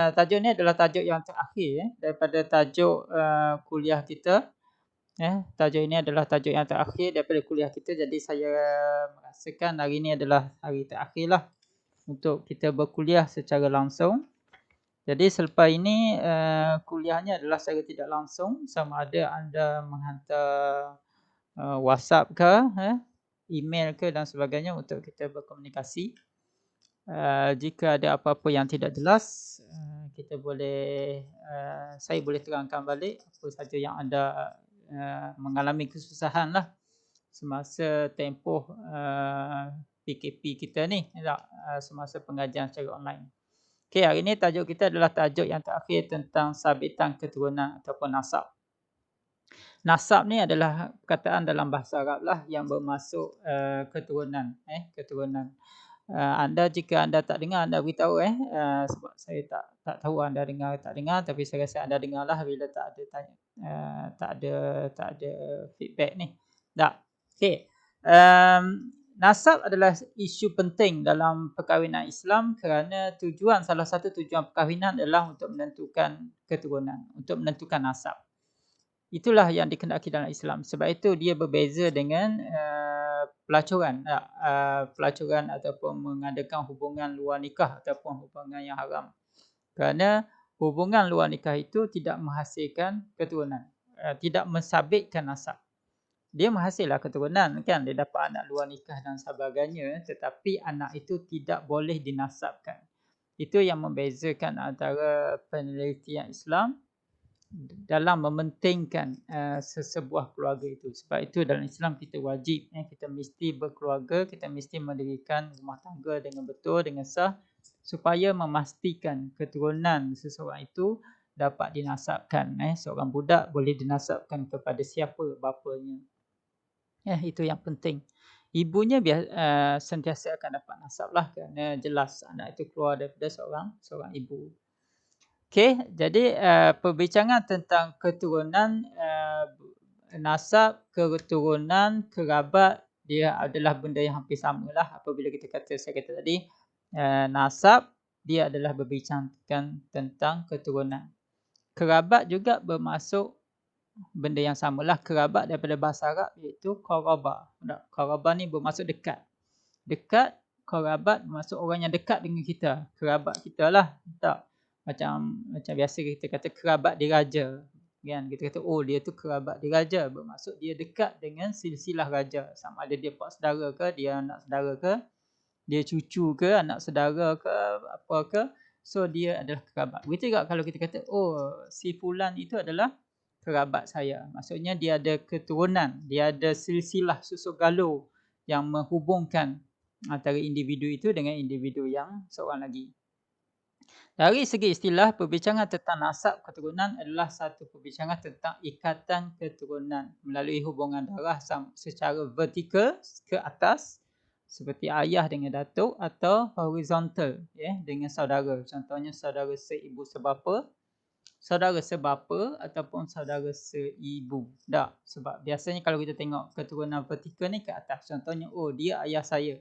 Tajuk ni adalah tajuk yang terakhir daripada tajuk kuliah kita. Tajuk ini adalah tajuk yang terakhir daripada kuliah kita, jadi saya merasakan hari ini adalah hari terakhirlah untuk kita berkuliah secara langsung. Jadi selepas ini kuliahnya adalah secara tidak langsung, sama ada anda menghantar WhatsApp ke, email ke dan sebagainya untuk kita berkomunikasi. Jika ada apa-apa yang tidak jelas, kita boleh saya boleh terangkan balik apa saja yang anda mengalami kesusahan lah semasa tempoh PKP kita ni, semasa pengajian secara online. Okey, hari ni tajuk kita adalah tajuk yang terakhir tentang sabitan keturunan ataupun nasab. Nasab ni adalah perkataan dalam bahasa Arab lah yang bermaksud keturunan, keturunan. Anda jika anda tak dengar, anda beritahu sebab saya tak tahu anda dengar tak dengar, tapi saya rasa anda dengarlah bila tak ada feedback ni. Tak. Okey. Nasab adalah isu penting dalam perkahwinan Islam kerana salah satu tujuan perkahwinan adalah untuk menentukan keturunan, untuk menentukan nasab. Itulah yang dikehendaki dalam Islam. Sebab itu dia berbeza dengan pelacuran. Pelacuran ataupun mengadakan hubungan luar nikah ataupun hubungan yang haram. Kerana hubungan luar nikah itu tidak menghasilkan keturunan. Tidak mensabitkan nasab. Dia menghasilkan keturunan kan. Dia dapat anak luar nikah dan sebagainya. Tetapi anak itu tidak boleh dinasabkan. Itu yang membezakan antara penelitian Islam dalam mementingkan sesebuah keluarga itu. Sebab itu dalam Islam kita wajib, kita mesti berkeluarga, kita mesti mendirikan rumah tangga dengan betul, dengan sah, supaya memastikan keturunan seseorang itu dapat dinasabkan. Seorang budak boleh dinasabkan kepada siapa bapanya. Itu yang penting. Ibunya sentiasa akan dapat nasab lah, kerana jelas anak itu keluar daripada seorang ibu. Okey, jadi perbincangan tentang keturunan, nasab, keturunan, kerabat, dia adalah benda yang hampir samalah apabila saya kata tadi, nasab dia adalah berbincangkan tentang keturunan. Kerabat juga bermaksud benda yang samalah. Kerabat daripada bahasa Arab iaitu qarabah. Qarabah ni bermaksud dekat. Dekat, kerabat bermaksud orang yang dekat dengan kita, kerabat kita lah. Tak. Macam biasa kita kata kerabat diraja, kan? Kita kata dia tu kerabat diraja, bermaksud dia dekat dengan silsilah raja, sama ada dia pak saudara ke, dia anak saudara ke, dia cucu ke, anak saudara ke, apa ke, so dia adalah kerabat. Begitu juga kalau kita kata si fulan itu adalah kerabat saya, maksudnya dia ada keturunan, dia ada silsilah susuk galur yang menghubungkan antara individu itu dengan individu yang seorang lagi. Dari segi istilah, perbincangan tentang nasab keturunan adalah satu perbincangan tentang ikatan keturunan melalui hubungan darah secara vertikal ke atas seperti ayah dengan datuk, atau horizontal dengan saudara. Contohnya saudara seibu sebapa, saudara sebapa ataupun saudara seibu. Tak, sebab biasanya kalau kita tengok keturunan vertikal ni ke atas, contohnya dia ayah saya.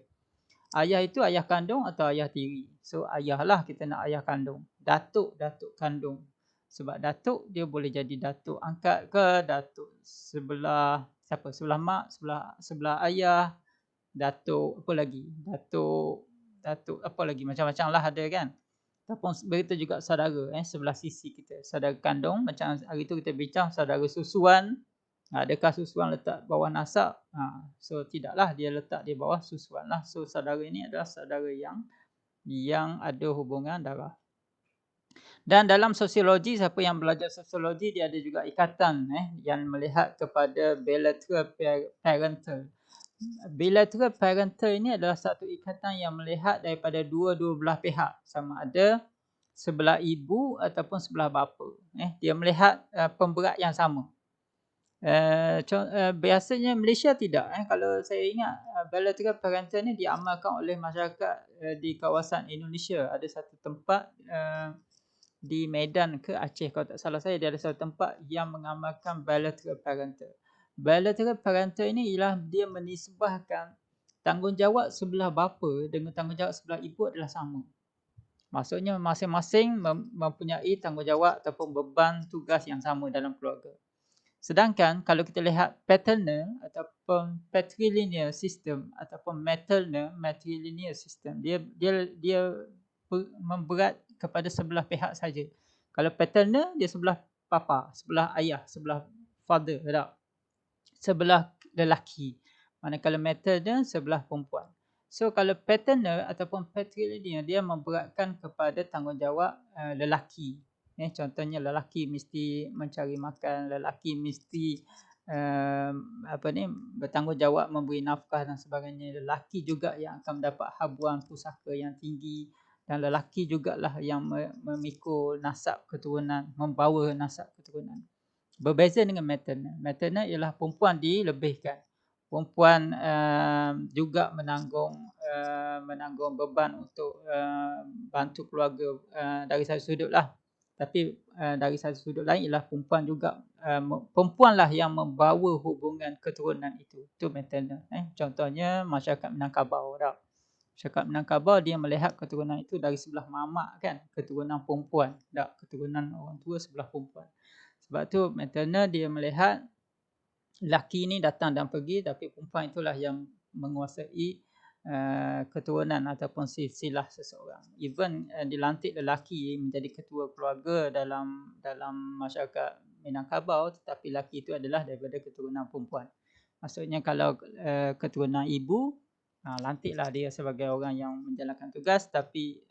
Ayah itu ayah kandung atau ayah tiri. So ayah lah, kita nak ayah kandung. Datuk kandung. Sebab datuk dia boleh jadi datuk angkat ke, datuk sebelah mak, sebelah ayah, datuk apa lagi? Datuk apa lagi, macam-macam lah ada kan. Ataupun begitu juga saudara sebelah sisi kita. Saudara kandung, macam hari tu kita bincang saudara susuan. Adakah susuan letak bawah nasab? So tidaklah, dia letak di bawah susuan lah. So saudara ini adalah saudara yang ada hubungan darah. Dan dalam sosiologi, siapa yang belajar sosiologi, dia ada juga ikatan yang melihat kepada bilateral parental. Bilateral parental ini adalah satu ikatan yang melihat daripada dua belah pihak, sama ada sebelah ibu ataupun sebelah bapa. Dia melihat pemberat yang sama. Biasanya Malaysia tidak. Kalau saya ingat, bilateral parental ni diamalkan oleh masyarakat di kawasan Indonesia. Ada satu tempat di Medan ke Aceh, kalau tak salah saya, dia ada satu tempat yang mengamalkan bilateral parental. Bilateral parental ini ialah dia menisbahkan tanggungjawab sebelah bapa dengan tanggungjawab sebelah ibu adalah sama. Maksudnya masing-masing mempunyai tanggungjawab ataupun beban tugas yang sama dalam keluarga. Sedangkan kalau kita lihat paternal ataupun patrilineal system ataupun maternal matrilineal system, dia memberat kepada sebelah pihak saja. Kalau paternal dia sebelah papa, sebelah ayah, sebelah father, tak? Sebelah lelaki. Manakala maternal sebelah perempuan. So kalau paternal ataupun patrilineal dia memberatkan kepada tanggungjawab lelaki. Contohnya lelaki mesti mencari makan, lelaki mesti bertanggungjawab memberi nafkah dan sebagainya. Lelaki juga yang akan mendapat habuan pusaka yang tinggi, dan lelaki jugalah yang memikul nasab keturunan, membawa nasab keturunan. Berbeza dengan maternal. Maternal ialah perempuan dilebihkan. Perempuan juga menanggung beban untuk bantu keluarga dari satu sudut lah. Tapi dari satu sudut lain ialah perempuan juga, perempuanlah yang membawa hubungan keturunan itu. Itu maternal. Contohnya masyarakat Minangkabau. Masyarakat Minangkabau dia melihat keturunan itu dari sebelah mamak kan. Keturunan perempuan. Keturunan orang tua sebelah perempuan. Sebab tu maternal dia melihat lelaki ni datang dan pergi, tapi perempuan itulah yang menguasai keturunan ataupun silsilah seseorang. Even dilantik lelaki menjadi ketua keluarga dalam masyarakat Minangkabau, tetapi lelaki itu adalah daripada keturunan perempuan. Maksudnya kalau keturunan ibu, lantiklah dia sebagai orang yang menjalankan tugas, tapi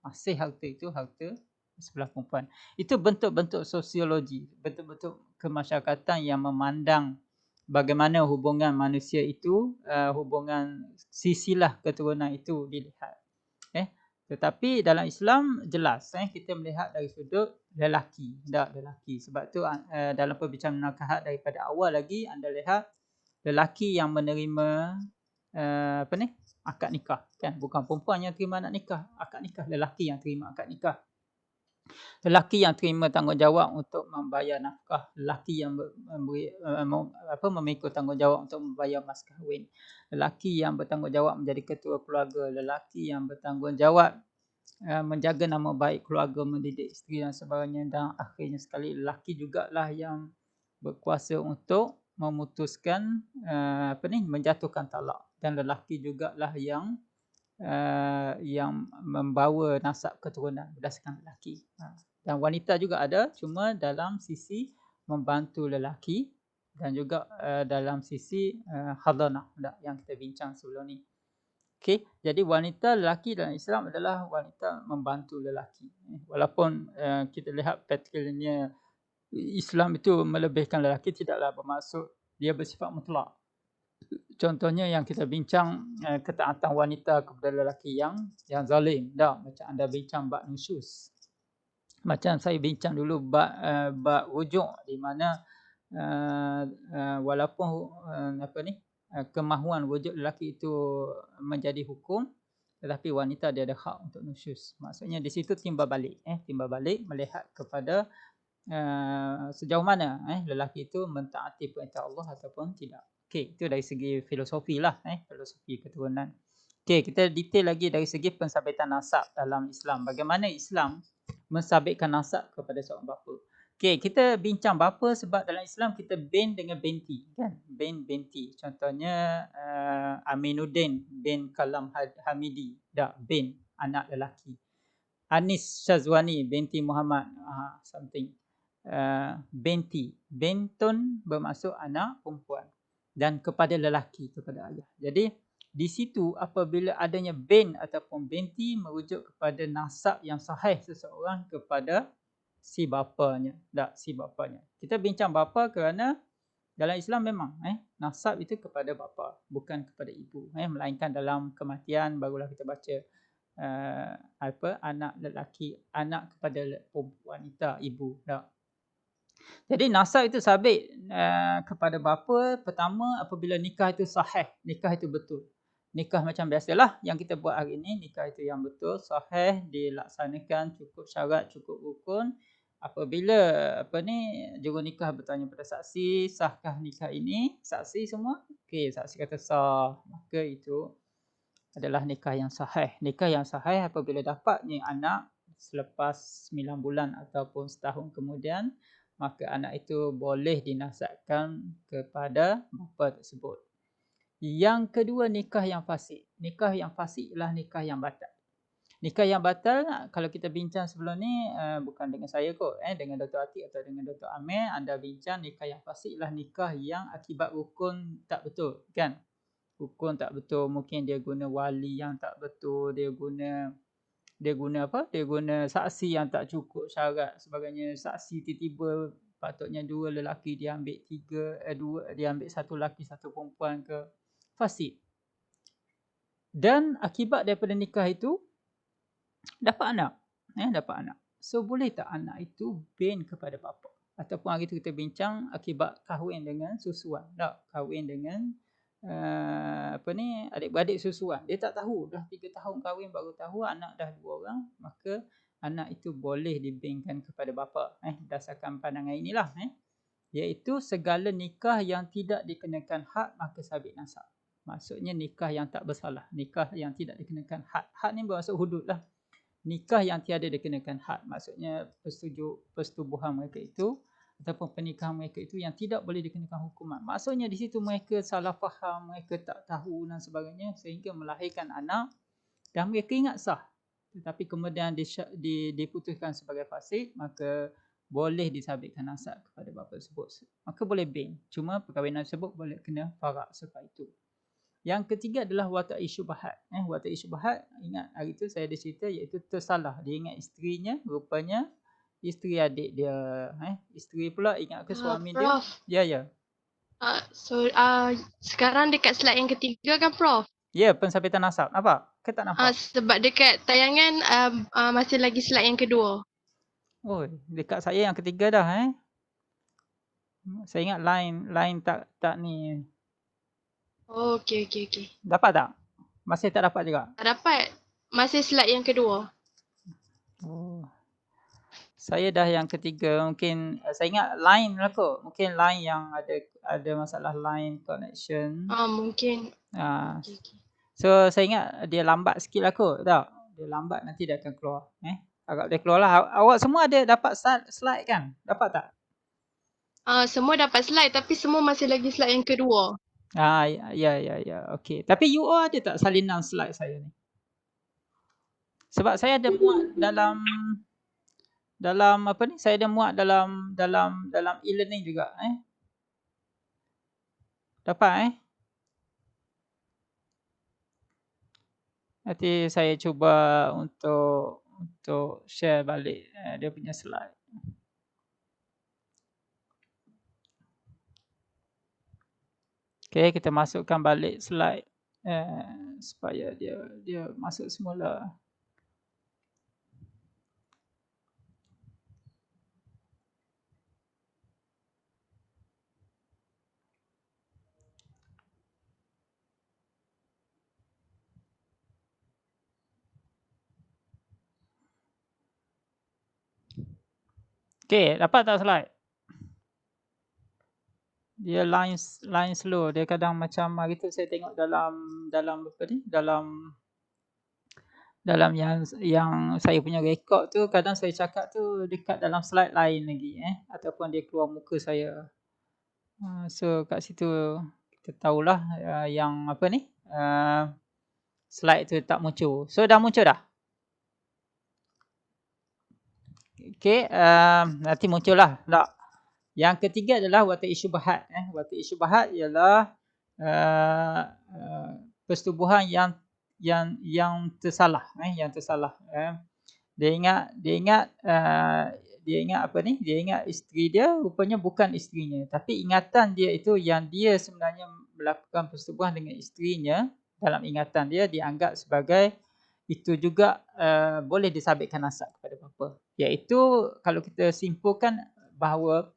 masih harta itu harta sebelah perempuan. Itu bentuk-bentuk sosiologi, bentuk-bentuk kemasyarakatan yang memandang bagaimana hubungan manusia itu, hubungan silsilah keturunan itu dilihat. Tetapi dalam Islam jelas kita melihat dari sudut lelaki, lelaki. Sebab tu dalam perbincangan nakahat daripada awal lagi anda lihat lelaki yang menerima akad nikah kan, bukan perempuan yang terima akad nikah, lelaki yang terima akad nikah. Lelaki yang terima tanggungjawab untuk membayar nafkah, lelaki yang memikul tanggungjawab untuk membayar mas kahwin, lelaki yang bertanggungjawab menjadi ketua keluarga, lelaki yang bertanggungjawab menjaga nama baik keluarga, mendidik isteri dan sebagainya, dan akhirnya sekali lelaki jugalah yang berkuasa untuk memutuskan menjatuhkan talak, dan lelaki jugalah yang membawa nasab keturunan berdasarkan lelaki. Dan wanita juga ada, cuma dalam sisi membantu lelaki dan juga dalam sisi hadanah yang kita bincang sebelum ni. Okey, jadi wanita lelaki dalam Islam adalah wanita membantu lelaki. Walaupun kita lihat patrilineal Islam itu melebihkan lelaki, tidaklah bermaksud dia bersifat mutlak. Contohnya yang kita bincang ketaatan wanita kepada lelaki yang zalim, macam anda bincang bab nusyuz. Macam saya bincang dulu bab rujuk, di mana walaupun kemahuan rujuk lelaki itu menjadi hukum, tetapi wanita dia ada hak untuk nusyuz. Maksudnya di situ timbal balik melihat kepada sejauh mana lelaki itu mentaati perintah Allah ataupun tidak. Okey, itu dari segi filosofi lah, filosofi keturunan. Okey, kita detail lagi dari segi pensabbitan nasab dalam Islam. Bagaimana Islam mensabitkan nasab kepada seorang bapa. Okey, kita bincang bapa sebab dalam Islam kita bin dengan binti, kan? Bin binti. Contohnya Aminuddin bin Kalam Hamidi, bin anak lelaki. Anis Syazwani binti Muhammad, something. Binti, bintun bermaksud anak perempuan, dan kepada lelaki, kepada ayah. Jadi di situ apabila adanya bin ataupun binti merujuk kepada nasab yang sahih seseorang kepada si bapanya. Kita bincang bapa kerana dalam Islam memang nasab itu kepada bapa, bukan kepada ibu. Melainkan dalam kematian barulah kita baca anak lelaki, anak kepada wanita, ibu. Jadi nasab itu sabit kepada bapa pertama apabila nikah itu sahih, nikah itu betul. Nikah macam biasalah yang kita buat hari ini, nikah itu yang betul, sahih, dilaksanakan, cukup syarat, cukup rukun. Apabila juru nikah bertanya pada saksi, sahkah nikah ini? Saksi semua, okey, saksi kata sah, maka itu adalah nikah yang sahih. Nikah yang sahih apabila dapatnya anak selepas 9 bulan ataupun setahun kemudian, maka anak itu boleh dinasabkan kepada bapa tersebut. Yang kedua, nikah yang fasik. Nikah yang fasik ialah nikah yang batal. Nikah yang batal, kalau kita bincang sebelum ni, bukan dengan saya kot, dengan Dr. Atik atau dengan Dr. Amir, anda bincang nikah yang fasik ialah nikah yang akibat rukun tak betul, kan? Rukun tak betul, mungkin dia guna wali yang tak betul, dia guna apa? Dia guna saksi yang tak cukup syarat sebagainya. Saksi tiba-tiba patutnya 2 lelaki dia ambil 2, dia ambil 1 lelaki 1 perempuan ke. Fasik. Dan akibat daripada nikah itu dapat anak. Dapat anak. So boleh tak anak itu bin kepada bapa? Ataupun hari tu kita bincang akibat kahwin dengan susuan. Tak, kahwin dengan adik-beradik susuan. Dia tak tahu, dah 3 tahun kahwin baru tahu anak dah 2 orang, maka anak itu boleh dibinkan kepada bapa. Berdasarkan pandangan inilah, iaitu segala nikah yang tidak dikenakan had maka sabit nasab. Maksudnya nikah yang tak bersalah, nikah yang tidak dikenakan had. Had ni bermaksud hudud lah. Nikah yang tiada dikenakan had, maksudnya persetubuhan mereka itu ataupun pernikahan mereka itu yang tidak boleh dikenakan hukuman. Maksudnya di situ mereka salah faham, mereka tak tahu dan sebagainya sehingga melahirkan anak dan mereka ingat sah. Tetapi kemudian diputuskan sebagai fasik, maka boleh disabitkan nasab kepada bapa tersebut. Maka boleh bin. Cuma perkahwinan tersebut boleh kena farak sebab itu. Yang ketiga adalah wata'i syubhat. Wata'i syubhat, ingat hari tu saya ada cerita iaitu tersalah. Dia ingat isterinya, rupanya isteri adik dia. Isteri pula ingat ke suami Prof. dia. Ya. Sekarang dekat slide yang ketiga kan Prof? Ya, pensabitan nasab. Nampak? Ke tak nampak? Sebab dekat tayangan masih lagi slide yang kedua. Oh, dekat saya yang ketiga dah. Saya ingat line tak ni. Oh, okey. Dapat tak? Masih tak dapat juga? Tak dapat. Masih slide yang kedua. Oh. Saya dah yang ketiga. Mungkin saya ingat line lah kot. Mungkin line yang ada masalah line connection. Mungkin. Okay. So saya ingat dia lambat sikit lah kot. Tak? Dia lambat nanti dia akan keluar. Agak dia keluar lah. Awak semua ada dapat slide kan? Dapat tak? Semua dapat slide tapi semua masih lagi slide yang kedua. Ya. Okey. Tapi you all ada tak salinan slide saya ni? Sebab saya ada muat dalam apa ni? Saya ada muat dalam e-learning juga. Dapat Nanti saya cuba untuk share balik dia punya slide. Okey, kita masukkan balik slide supaya dia masuk semula. Okey, dapat tak slide? Dia line slow. Dia kadang macam hari tu saya tengok dalam apa ni? Dalam yang saya punya rekod tu, kadang saya cakap tu dekat dalam slide lain lagi ataupun dia keluar muka saya. So kat situ kita tahulah yang apa ni? Slide tu tak muncul. So dah muncul dah? Okey, nanti muncul lah. Tak. Yang ketiga adalah wata'i syubhat. Wata'i syubhat ialah persetubuhan yang tersalah. Yang tersalah. Dia ingat apa ni? Dia ingat isteri dia rupanya bukan isterinya. Tapi ingatan dia itu yang dia sebenarnya melakukan persetubuhan dengan isterinya, dalam ingatan dia dianggap sebagai itu juga boleh disabitkan nasab kepada bapa. Iaitu kalau kita simpulkan bahawa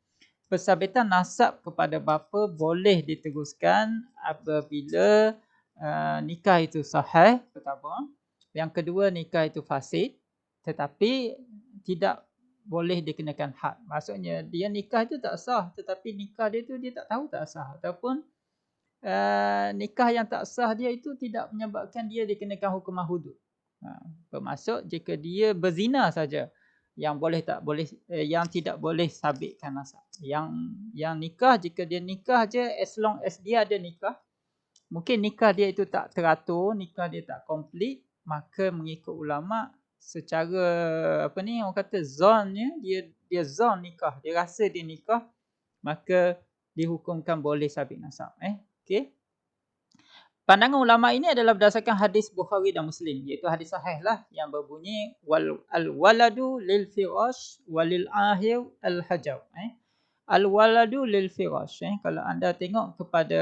pensabitan nasab kepada bapa boleh diteruskan apabila nikah itu sahih, pertama. Yang kedua, nikah itu fasik tetapi tidak boleh dikenakan had. Maksudnya dia nikah itu tak sah tetapi nikah dia tu dia tak tahu tak sah ataupun nikah yang tak sah dia itu tidak menyebabkan dia dikenakan hukuman hudud. Bermaksud jika dia berzina saja yang yang tidak boleh sabitkan nasab. Yang nikah, jika dia nikah je, as long as dia ada nikah, mungkin nikah dia itu tak teratur, nikah dia tak komplit, maka mengikut ulama secara orang kata zonnya, dia zon nikah, dia rasa dia nikah, maka dihukumkan boleh sabit nasab. Okey. Pandangan ulama ini adalah berdasarkan hadis Bukhari dan Muslim, iaitu hadis sahih lah yang berbunyi al-waladu lil firash walil ahir al-hajar. Al-waladu lil firash. Kalau anda tengok kepada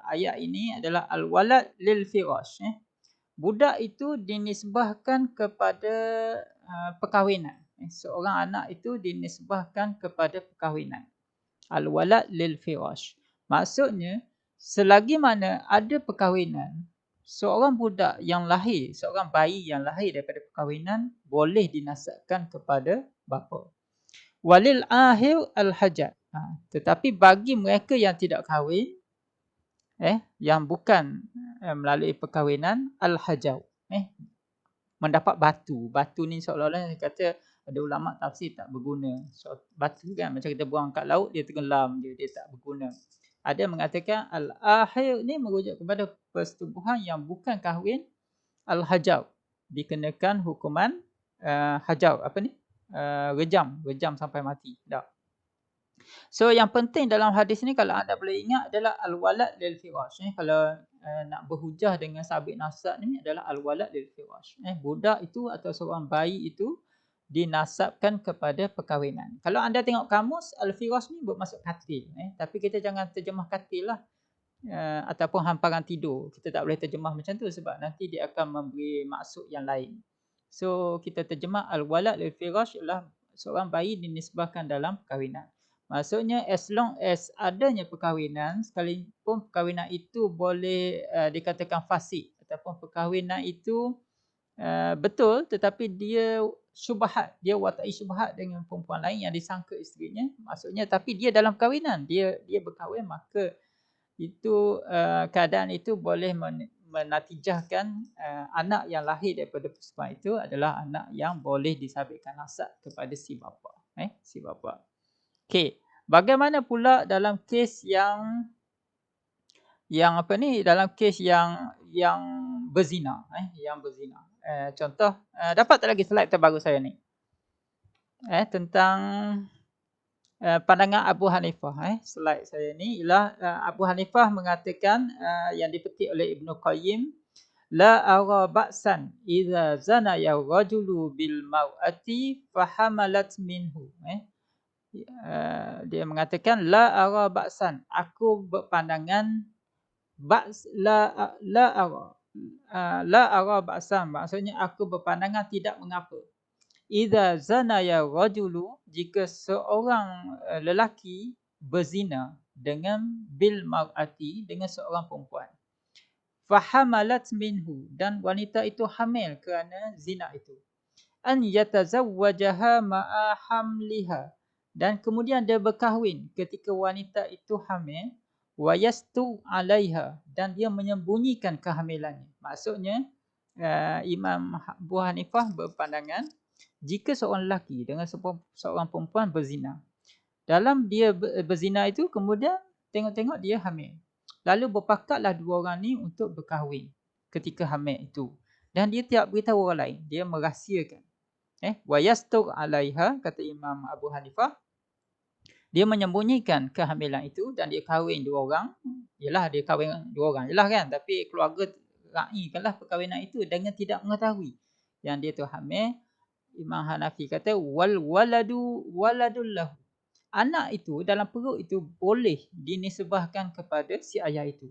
ayat ini adalah al-walad lil firash. Budak itu dinisbahkan kepada perkahwinan. Seorang anak itu dinisbahkan kepada perkahwinan. Al-walad lil firash. Maksudnya, selagi mana ada perkahwinan, seorang budak yang lahir, seorang bayi yang lahir daripada perkahwinan boleh dinasabkan kepada bapa. Walil ahir al-hajat. Tetapi bagi mereka yang tidak kahwin, yang bukan melalui perkahwinan, al-hajat, mendapat batu. Batu ni seolah-olah kata ada ulama tafsir tak berguna. So, batu kan macam kita buang kat laut, dia tenggelam je, dia tak berguna. Ada mengatakan al-ahir ni merujuk kepada persetubuhan yang bukan kahwin, al-hajab, dikenakan hukuman hajab, rejam sampai mati. Tak. So yang penting dalam hadis ni kalau anda boleh ingat adalah al-walad lil firash. Kalau nak berhujah dengan sabit nasab ni adalah al-walad lil firash. Budak itu atau seorang bayi itu dinasabkan kepada perkahwinan. Kalau anda tengok kamus, al-firash ni bermaksud katil. Tapi kita jangan terjemah katil lah. Ataupun hamparan tidur. Kita tak boleh terjemah macam tu sebab nanti dia akan memberi maksud yang lain. So kita terjemah al-walad lil firash ialah seorang bayi dinisbahkan dalam perkahwinan. Maksudnya as long as adanya perkahwinan, sekalipun perkahwinan itu boleh dikatakan fasik ataupun perkahwinan itu betul tetapi dia syubhat, dia watai syubhat dengan perempuan lain yang disangka isterinya, maksudnya tapi dia dalam perkahwinan, dia berkahwin, maka itu keadaan itu boleh menatijahkan anak yang lahir daripada persetubuhan itu adalah anak yang boleh disabitkan nasab kepada si bapa. Si bapa. Okey, bagaimana pula dalam kes yang dalam kes yang berzina, yang berzina. Contoh, dapat tak lagi slide terbaru saya ni? Tentang pandangan Abu Hanifah. Slide saya ni ialah Abu Hanifah mengatakan yang dipetik oleh Ibnu Qayyim, la ara ba'san idza zana ya rajulu bil mar'ati fahamalat minhu. Dia mengatakan la ara ba'san, aku berpandangan la ara ba'san, maksudnya aku berpandangan tidak mengapa. Idza zana ya rajulu, jika seorang lelaki berzina dengan bil mar'ati, dengan seorang perempuan. Fahamalat minhu, dan wanita itu hamil kerana zina itu. An yatazawwajaha ma'a hamliha, dan kemudian dia berkahwin ketika wanita itu hamil, wa yastu 'alaiha, dan dia menyembunyikan kehamilannya. Maksudnya Imam Abu Hanifah berpandangan jika seorang lelaki dengan seorang perempuan berzina, dalam dia berzina itu kemudian tengok-tengok dia hamil, lalu berpakatlah dua orang ni untuk berkahwin ketika hamil itu, dan dia tidak beritahu orang lain, dia merahsiakan. Wa yastur 'alaiha, kata Imam Abu Hanifah, dia menyembunyikan kehamilan itu dan dia kahwin dua orang. Yalah, dia kahwin dua orang jelah kan, tapi keluarga raikanlah perkahwinan itu dengan tidak mengetahui yang dia tu hamil. Imam Hanafi kata wal waladu waladul lahu, anak itu dalam perut itu boleh dinisbahkan kepada si ayah itu,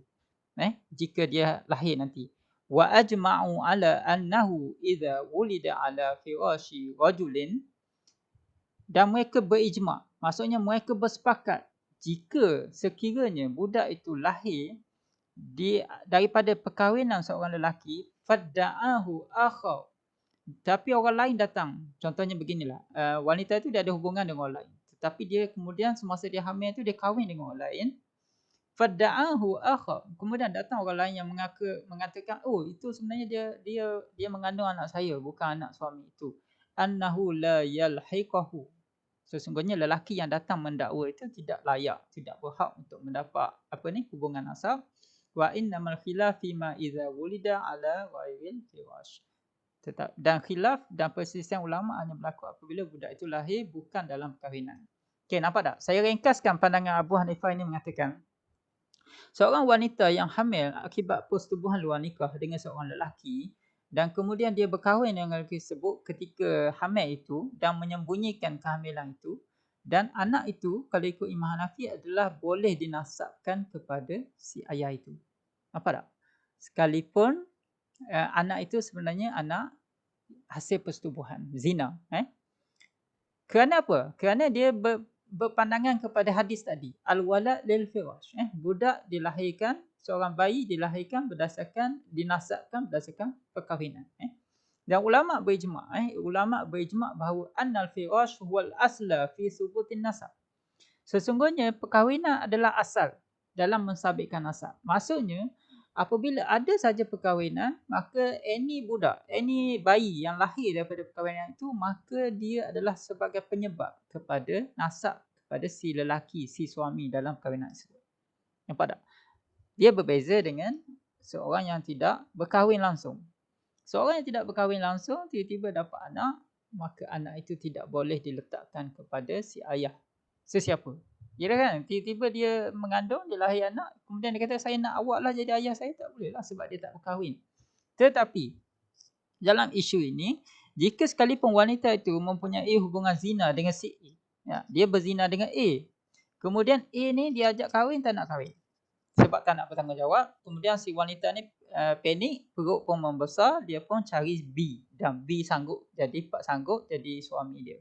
jika dia lahir nanti. Wa ajma'u ala annahu idza wulida ala firashi rajulin, dan mereka berijma', maksudnya mereka bersepakat jika sekiranya budak itu lahir daripada perkahwinan seorang lelaki, fadda'ahu akhar, tapi orang lain datang. Contohnya beginilah, wanita itu dia ada hubungan dengan orang lain, tetapi dia kemudian semasa dia hamil itu dia kahwin dengan orang lain. Fadda'ahu akhar. Kemudian datang orang lain yang mengatakan, oh itu sebenarnya dia mengandung anak saya, bukan anak suami itu. Annahu la yalhiqahu. Sesungguhnya lelaki yang datang mendakwa itu tidak layak, tidak berhak untuk mendapat hubungan nasab. Wa innamal khilaf fima idza wulida ala ghairil firash. Dan khilaf dan perselisihan ulama hanya berlaku apabila budak itu lahir bukan dalam perkahwinan. Okey, nampak tak? Saya ringkaskan pandangan Abu Hanifah ini mengatakan, seorang wanita yang hamil akibat persetubuhan luar nikah dengan seorang lelaki dan kemudian dia berkahwin dengan lelaki tersebut ketika hamil itu dan menyembunyikan kehamilan itu, dan anak itu kalau ikut Imam Hanafi adalah boleh dinasabkan kepada si ayah itu. Nampak tak? Sekalipun anak itu sebenarnya anak hasil persetubuhan, zina. Kerana apa? Kerana dia berpandangan kepada hadis tadi. Al-walad lil firash. Budak dilahirkan, seorang bayi dilahirkan dinasabkan berdasarkan perkahwinan. Dan ulama berijma' bahawa annal firash huwal asla fi subutin nasab. Sesungguhnya perkahwinan adalah asal dalam mensabitkan nasab. Maksudnya, apabila ada saja perkahwinan, maka any bayi yang lahir daripada perkahwinan itu, maka dia adalah sebagai penyebab kepada nasab kepada si lelaki, si suami dalam perkahwinan tersebut. Nampak tak? Dia berbeza dengan seorang yang tidak berkahwin langsung. Seorang yang tidak berkahwin langsung, tiba-tiba dapat anak, maka anak itu tidak boleh diletakkan kepada si ayah sesiapa. Kira kan, tiba-tiba dia mengandung, dia lahir anak, kemudian dia kata saya nak awak lah jadi ayah saya, tak boleh lah sebab dia tak berkahwin. Tetapi dalam isu ini, jika sekalipun wanita itu mempunyai hubungan zina dengan si A, dia berzina dengan A, kemudian A ni dia ajak kahwin, tak nak kahwin sebab tak nak bertanggungjawab, kemudian si wanita ni panik, perut pun membesar, dia pun cari B dan B sanggup jadi suami dia.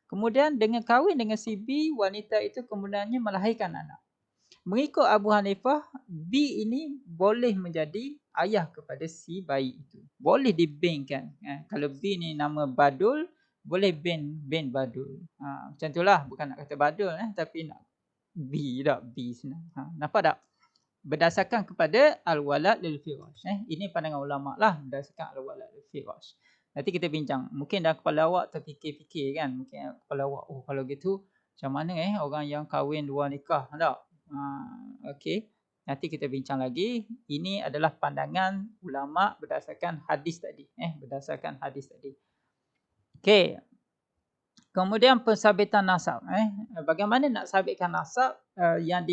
Kemudian dengan kahwin dengan si B, wanita itu kemudiannya melahirkan anak. Mengikut Abu Hanifah, B ini boleh menjadi ayah kepada si bayi itu. Boleh dibankan. Kalau B ni nama Badul, boleh ban Badul. Macam itulah, bukan nak kata Badul tapi nak B tak, B senang. Nampak tak? Berdasarkan kepada al-walad lil firash. Ini pandangan ulama lah, berdasarkan al-walad lil firash. Nanti kita bincang. Mungkin dalam kepala awak terfikir-fikir kan. Mungkin kepala awak, oh kalau gitu macam mana orang yang kahwin luar nikah tak? Okey. Nanti kita bincang lagi. Ini adalah pandangan ulama berdasarkan hadis tadi. Berdasarkan hadis tadi. Okey. Kemudian pensabitan nasab. Bagaimana nak sabitkan nasab yang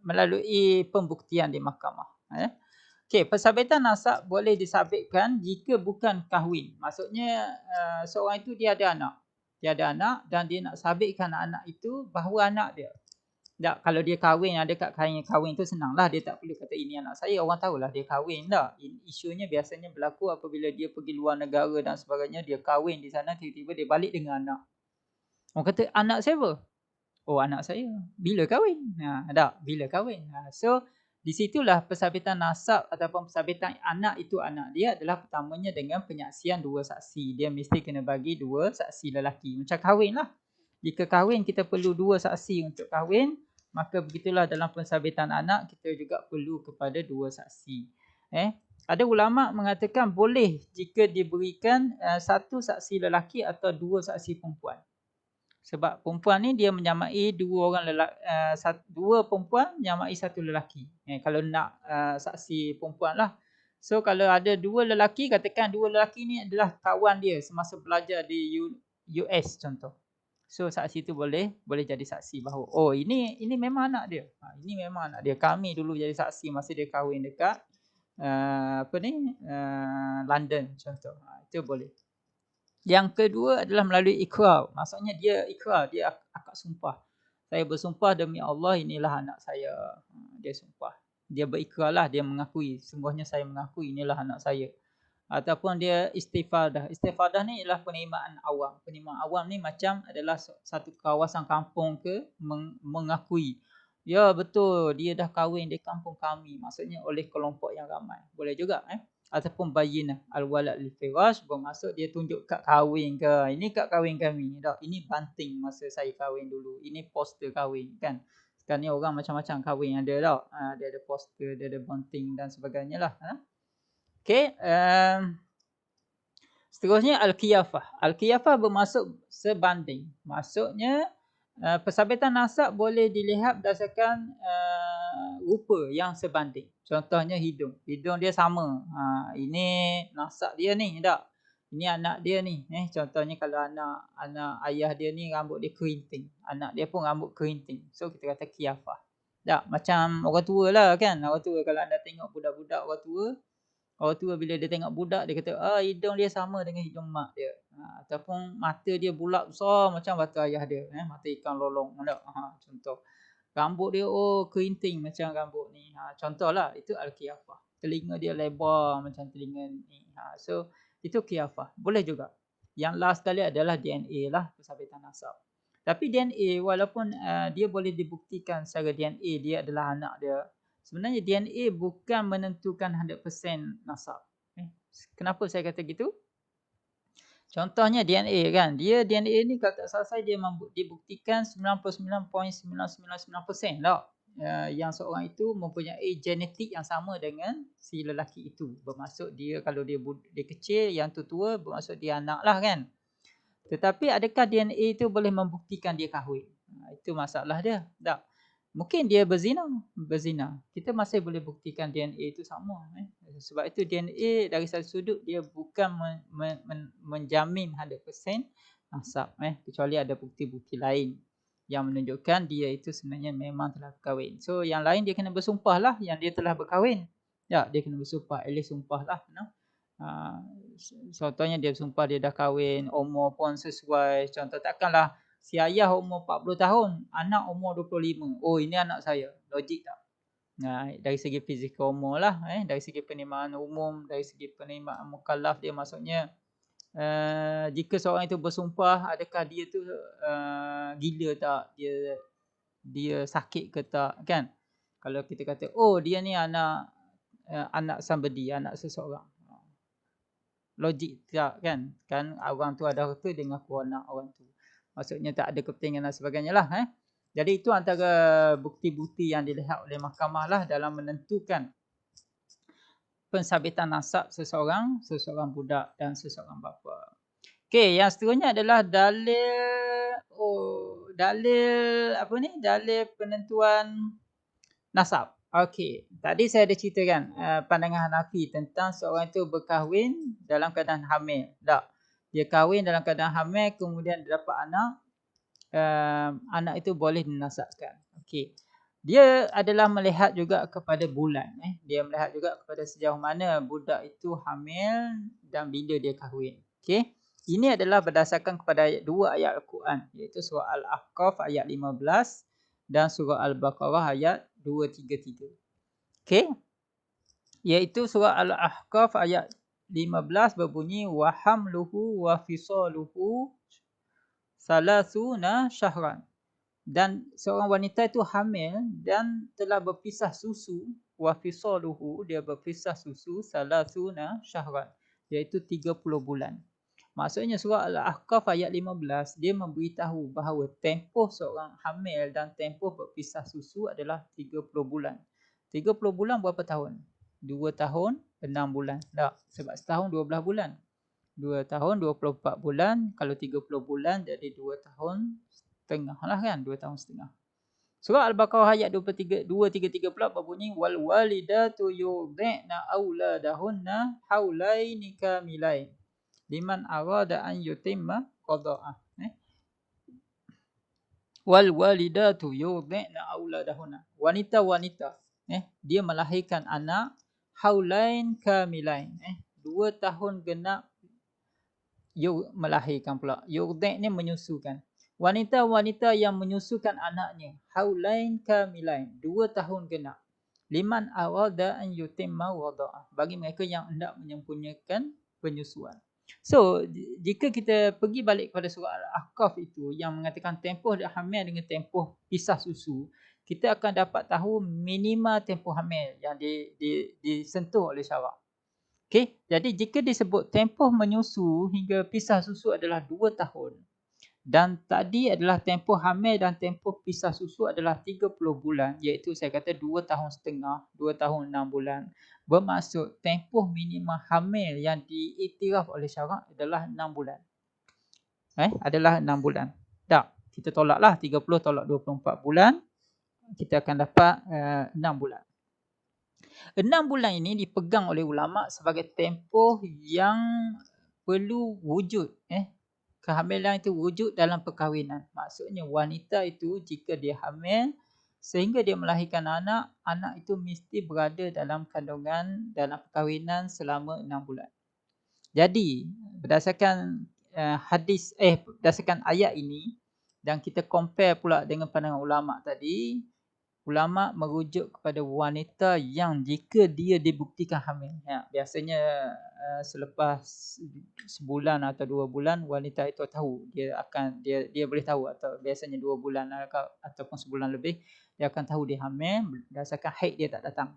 melalui pembuktian di mahkamah. Okey, pensabitan nasab boleh disabitkan jika bukan kahwin. Maksudnya seorang itu dia ada anak. Dia ada anak dan dia nak sabitkan anak itu bahawa anak dia. Tak, kalau dia kahwin, ada kat kahwin tu senanglah, dia tak perlu kata ini anak saya, orang tahulah dia kahwin dah. Isunya biasanya berlaku apabila dia pergi luar negara dan sebagainya, dia kahwin di sana, tiba-tiba dia balik dengan anak. Orang kata anak siapa? Oh, anak saya. Bila kahwin? Tak, bila kahwin. So di situlah pensabitan nasab ataupun pensabitan anak itu anak dia adalah pertamanya dengan penyaksian dua saksi. Dia mesti kena bagi dua saksi lelaki. Macam kahwin lah. Jika kahwin kita perlu dua saksi untuk kahwin, maka begitulah dalam pensabitan anak kita juga perlu kepada dua saksi. Ada ulama mengatakan boleh jika diberikan satu saksi lelaki atau dua saksi perempuan. Sebab perempuan ni dia menyamai dua perempuan menyamai satu lelaki. Kalau nak saksi perempuan lah. So kalau ada dua lelaki, katakan dua lelaki ni adalah kawan dia semasa belajar di US contoh. So saksi tu boleh jadi saksi bahawa oh ini memang anak dia. Ini memang anak dia. Kami dulu jadi saksi masa dia kahwin dekat London contoh. Itu boleh. Yang kedua adalah melalui ikrar. Maksudnya dia ikrar, dia akad sumpah. Saya bersumpah demi Allah inilah anak saya. Dia sumpah. Dia berikrarlah, dia mengakui. Sungguhnya saya mengakui inilah anak saya. Ataupun dia istifadah. Istifadah ni ialah penerimaan awam. Penerimaan awam ni macam adalah satu kawasan kampung mengakui. Ya betul, dia dah kahwin di kampung kami. Maksudnya oleh kelompok yang ramai. Boleh juga. Ataupun bayinah al-walad lil firash, bermaksud dia tunjuk kad kahwin ke. Ini kad kahwin kami. Tak, ini banting masa saya kahwin dulu. Ini poster kahwin kan. Sekarang ni orang macam-macam kahwin ada tau. Dia ada poster, dia ada bonding dan sebagainya lah. Okey, seterusnya al-qiyafah. Al-qiyafah bermaksud sebanding. Maksudnya persabitan nasab boleh dilihat berdasarkan rupa yang sebanding. Contohnya hidung. Hidung dia sama. Ini nasab dia ni, tak? Ini anak dia ni. Contohnya kalau anak ayah dia ni rambut dia kerinting. Anak dia pun rambut kerinting. So kita kata qiyafah. Tak? Macam orang tua lah kan. Orang tua kalau anda tengok budak-budak orang tua bila dia tengok budak dia kata hidung dia sama dengan hidung mak dia. Ataupun mata dia bulat besar macam mata ayah dia, mata ikan lolong. Contoh. Rambut dia kerinting macam rambut ni. Contohlah itu al-qiyafah. Telinga dia lebar macam telinga ni. So itu qiyafah. Boleh juga. Yang last sekali adalah DNA lah, persabitan nasab. Tapi DNA walaupun dia boleh dibuktikan secara DNA dia adalah anak dia, sebenarnya DNA bukan menentukan 100% nasab. Kenapa saya kata gitu? Contohnya DNA kan. DNA ni kalau tak salah saya dibuktikan 99.999% tau. Yang seorang itu mempunyai genetik yang sama dengan si lelaki itu. Bermaksud dia kalau dia kecil, yang tu tua, bermaksud dia anak lah kan. Tetapi adakah DNA itu boleh membuktikan dia kahwin? Itu masalah dia. Tak. Mungkin dia berzina. Kita masih boleh buktikan DNA itu sama. Sebab itu DNA dari satu sudut dia bukan menjamin 100% nasab. Kecuali ada bukti-bukti lain yang menunjukkan dia itu sebenarnya memang telah berkahwin. So yang lain dia kena bersumpah lah yang dia telah berkahwin. Ya, dia kena bersumpah. At least sumpah lah. Contohnya dia bersumpah dia dah kahwin, umur pun sesuai. Contoh takkanlah si ayah umur 40 tahun, anak umur 25. Oh ini anak saya. Logik tak? Dari segi fizikal umur lah. Dari segi penerimaan umum, dari segi penerimaan mukallaf dia maksudnya jika seorang itu bersumpah, adakah dia tu gila tak? Dia sakit ke tak? Kan? Kalau kita kata, oh dia ni anak somebody, anak seseorang. Logik tak kan? Kan orang tu ada harta dia mengaku anak orang tu. Maksudnya tak ada kepentingan dan sebagainya lah. Jadi itu antara bukti-bukti yang dilihat oleh mahkamah lah dalam menentukan pensabitan nasab seseorang budak dan seseorang bapa. Okey, yang seterusnya adalah dalil dalil penentuan nasab. Okey, tadi saya ada ceritakan pandangan Hanafi tentang seorang itu berkahwin dalam keadaan hamil. Tak. Dia kahwin dalam keadaan hamil kemudian dia dapat anak. Anak itu boleh dinasabkan. Okey. Dia adalah melihat juga kepada bulan. Dia melihat juga kepada sejauh mana budak itu hamil dan bila dia kahwin. Okey. Ini adalah berdasarkan kepada dua ayat Al-Quran, iaitu surah Al-Ahqaf ayat 15 dan surah Al-Baqarah ayat 233. Okey. Iaitu surah Al-Ahqaf ayat 15 berbunyi wa hamluhu wa fisaluhu salasuna syahran. Dan seorang wanita itu hamil dan telah berpisah susu, wa fisaluhu, dia berpisah susu salasuna syahran, iaitu 30 bulan. Maksudnya surah Al-Ahqaf ayat 15 dia memberitahu bahawa tempoh seorang hamil dan tempoh berpisah susu adalah 30 bulan. 30 bulan berapa tahun? 2 tahun 6 bulan. Tak, sebab setahun 12 bulan. 2 tahun 24 bulan, kalau 30 bulan jadi 2 tahun setengah lah kan, 2 tahun setengah. Surah Al-Baqarah ayat 233 pula berbunyi wal walidatu yurdi'na auladahunna haulaini kamilain liman arada an yutimma qada'ah. Wal walidatu yurdi'na auladahunna. Wanita-wanita dia melahirkan anak haulain kamilain. 2 tahun genap melahirkan pula. Yurdi' ni menyusukan. Wanita-wanita yang menyusukan anaknya haulain kamilain, 2 tahun genap. Liman arada an yutimma wada'ah, bagi mereka yang hendak menyempurnakan penyusuan. So jika kita pergi balik kepada surah Al-Ahqaf itu yang mengatakan tempoh hamil dengan tempoh pisah susu, kita akan dapat tahu minima tempoh hamil yang disentuh oleh syarak. Okey, jadi jika disebut tempoh menyusu hingga pisah susu adalah 2 tahun. Dan tadi adalah tempoh hamil dan tempoh pisah susu adalah 30 bulan, iaitu saya kata 2 tahun setengah, 2 tahun 6 bulan. Bermaksud tempoh minima hamil yang diiktiraf oleh syarak adalah 6 bulan. Adalah 6 bulan. Tak, kita tolaklah 30 tolak 24 bulan, kita akan dapat 6 bulan. 6 bulan ini dipegang oleh ulama sebagai tempoh yang perlu wujud kehamilan itu wujud dalam perkahwinan. Maksudnya wanita itu jika dia hamil sehingga dia melahirkan anak, anak itu mesti berada dalam kandungan dalam perkahwinan selama 6 bulan. Jadi berdasarkan berdasarkan ayat ini dan kita compare pula dengan pandangan ulama tadi, ulama merujuk kepada wanita yang jika dia dibuktikan hamil. Biasanya selepas sebulan atau 2 bulan wanita itu tahu dia boleh tahu, atau biasanya 2 bulan ataupun sebulan lebih dia akan tahu dia hamil berdasarkan haid dia tak datang.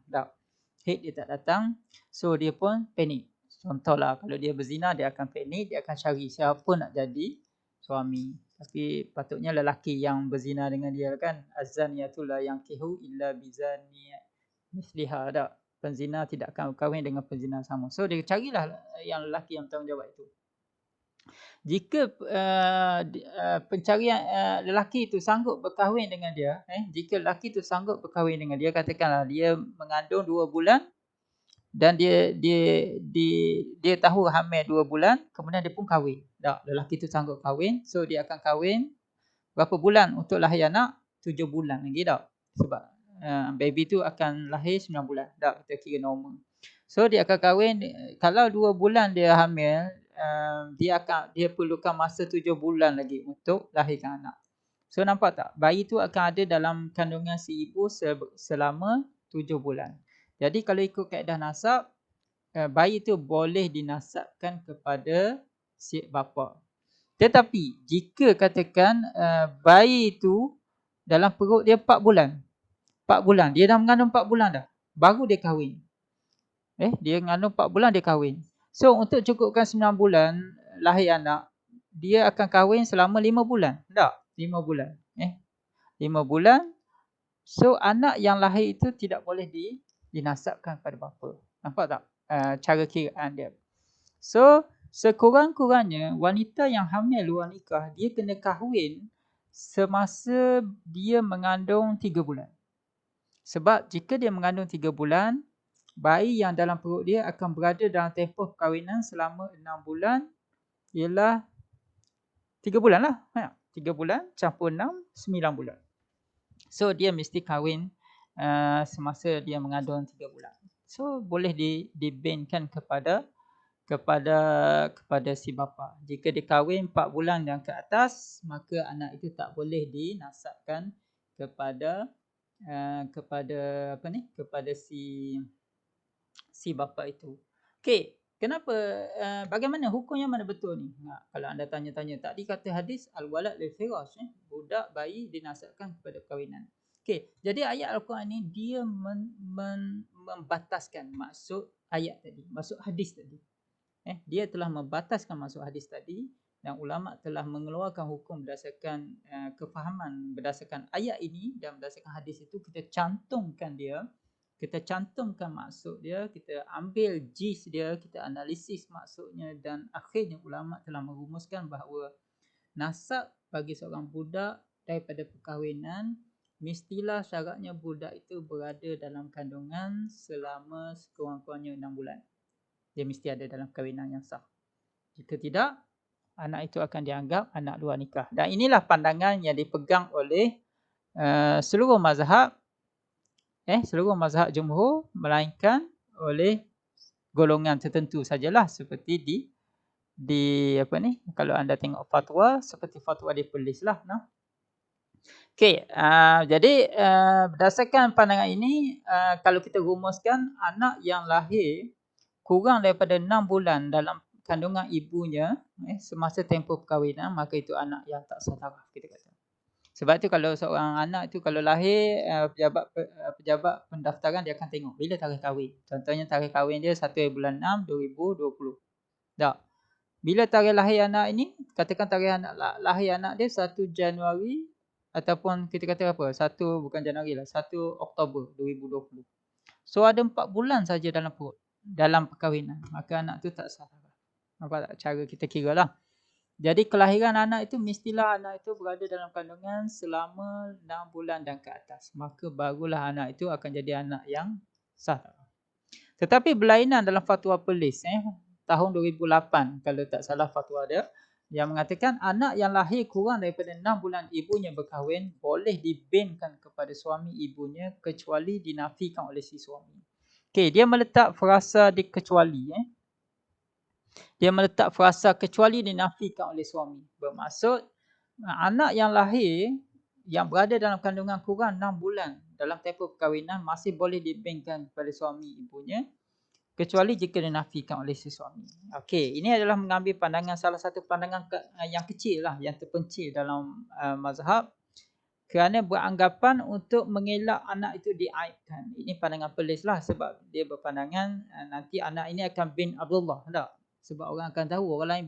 Haid dia tak datang, so dia pun panik. Contohlah kalau dia berzina, dia akan panik, dia akan cari siapa nak jadi suami. Tapi patutnya lelaki yang berzina dengan dia kan. Azaniyatul la yankihu illa bizani misliha. Tak, penzina tidak akan berkahwin dengan penzina sama. So dia carilah yang lelaki yang bertanggungjawab itu. Jika pencarian lelaki itu sanggup berkahwin dengan dia, jika lelaki itu sanggup berkahwin dengan dia, katakanlah dia mengandung 2 bulan dan dia tahu hamil 2 bulan, kemudian dia pun kahwin. Tak, lelaki tu sanggup kahwin, so dia akan kahwin berapa bulan untuk lahir anak? 7 bulan lagi tak? Sebab baby tu akan lahir 9 bulan. Tak, kita kira normal. So dia akan kahwin, kalau 2 bulan dia hamil, dia perlukan masa 7 bulan lagi untuk lahirkan anak. So nampak tak? Bayi tu akan ada dalam kandungan si ibu selama 7 bulan. Jadi kalau ikut kaedah nasab, bayi tu boleh dinasabkan kepada si bapa. Tetapi jika katakan bayi itu dalam perut dia 4 bulan. 4 bulan, dia dah mengandung 4 bulan dah, baru dia kahwin. Dia mengandung 4 bulan dia kahwin. So untuk cukupkan 9 bulan lahir anak, dia akan kahwin selama 5 bulan. Tak? 5 bulan. 5 bulan. So anak yang lahir itu tidak boleh dinasabkan pada bapa. Nampak tak cara kiraan dia? So sekurang-kurangnya wanita yang hamil luar nikah, dia kena kahwin semasa dia mengandung 3 bulan. Sebab jika dia mengandung 3 bulan, bayi yang dalam perut dia akan berada dalam tempoh perkahwinan selama 6 bulan, ialah 3 bulan lah. 3 bulan campur 6, 9 bulan. So dia mesti kahwin semasa dia mengandung 3 bulan. So boleh dibankan kepada si bapa. Jika dia kahwin 4 bulan dan ke atas, maka anak itu tak boleh dinasabkan kepada kepada si bapa itu. Okey, kenapa bagaimana hukum yang mana betul ni? Kalau anda tanya-tanya, tadi kata hadis al-walad lil firash, budak bayi dinasabkan kepada perkahwinan. Okey, jadi ayat Al-Quran ni dia membataskan maksud ayat tadi, maksud hadis tadi. Dia telah membataskan maksud hadis tadi, dan ulama telah mengeluarkan hukum berdasarkan kefahaman berdasarkan ayat ini, dan berdasarkan hadis itu kita cantumkan dia, kita cantumkan maksud dia, kita ambil gist dia, kita analisis maksudnya, dan akhirnya ulama telah merumuskan bahawa nasab bagi seorang budak daripada perkahwinan mestilah syaratnya budak itu berada dalam kandungan selama sekurang-kurangnya 6 bulan. Dia mesti ada dalam perkahwinan yang sah. Jika tidak, anak itu akan dianggap anak luar nikah. Dan inilah pandangan yang dipegang oleh seluruh mazhab, seluruh mazhab jumhur, melainkan oleh golongan tertentu sajalah, seperti kalau anda tengok fatwa, seperti fatwa di Perlis lah. Okey, jadi berdasarkan pandangan ini, kalau kita rumuskan, anak yang lahir kurang daripada 6 bulan dalam kandungan ibunya semasa tempoh perkahwinan, maka itu anak yang tak sah taraf, kita kata. Sebab tu kalau seorang anak tu kalau lahir, pejabat pendaftaran dia akan tengok bila tarikh kahwin. Contohnya tarikh kahwin dia 1 bulan 6 2020. Tak. Bila tarikh lahir anak ini, katakan tarikh lahir anak dia 1 Januari ataupun kita kata apa, 1 bukan Januari lah, 1 Oktober 2020. So ada 4 bulan saja dalam perut, dalam perkahwinan, maka anak tu tak sah. Nampak tak cara kita kira lah. Jadi kelahiran anak itu mestilah anak itu berada dalam kandungan selama 6 bulan dan ke atas. Maka barulah anak itu akan jadi anak yang sah. Tetapi berlainan dalam fatwa Perlis tahun 2008 kalau tak salah fatwa dia, yang mengatakan anak yang lahir kurang daripada 6 bulan ibunya berkahwin boleh dibinkan kepada suami ibunya kecuali dinafikan oleh si suami. Okey, dia meletak frasa dikecuali Dia meletak frasa kecuali dinafikan oleh suami. Bermaksud anak yang lahir yang berada dalam kandungan kurang 6 bulan dalam tempoh perkahwinan masih boleh dibinkan kepada suami ibunya kecuali jika dinafikan oleh si suami. Okey, ini adalah mengambil pandangan salah satu pandangan yang kecil lah, yang terpencil dalam mazhab kerana beranggapan untuk mengelak anak itu diaibkan. Ini pandangan Perlis lah sebab dia berpandangan nanti anak ini akan bin Abdullah tak? Sebab orang akan tahu orang lain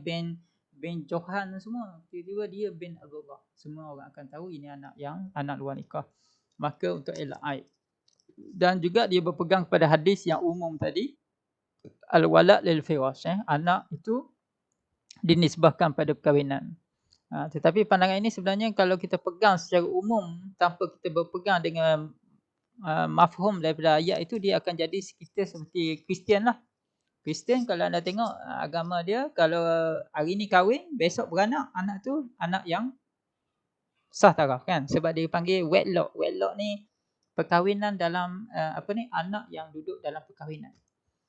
bin Johan semua. Tiba-tiba dia bin Abdullah. Semua orang akan tahu ini anak luar nikah. Maka untuk elak aib. Dan juga dia berpegang pada hadis yang umum tadi. Al-walad lil firash. Anak itu dinisbahkan pada perkahwinan. Tetapi pandangan ini sebenarnya kalau kita pegang secara umum tanpa kita berpegang dengan mafhum daripada ayat itu, dia akan jadi kita seperti Kristian lah. Kristian kalau anda tengok agama dia, kalau hari ni kahwin, besok beranak, anak tu anak yang sah taraf kan. Sebab dia panggil wedlock. Wedlock ni perkahwinan dalam anak yang duduk dalam perkahwinan.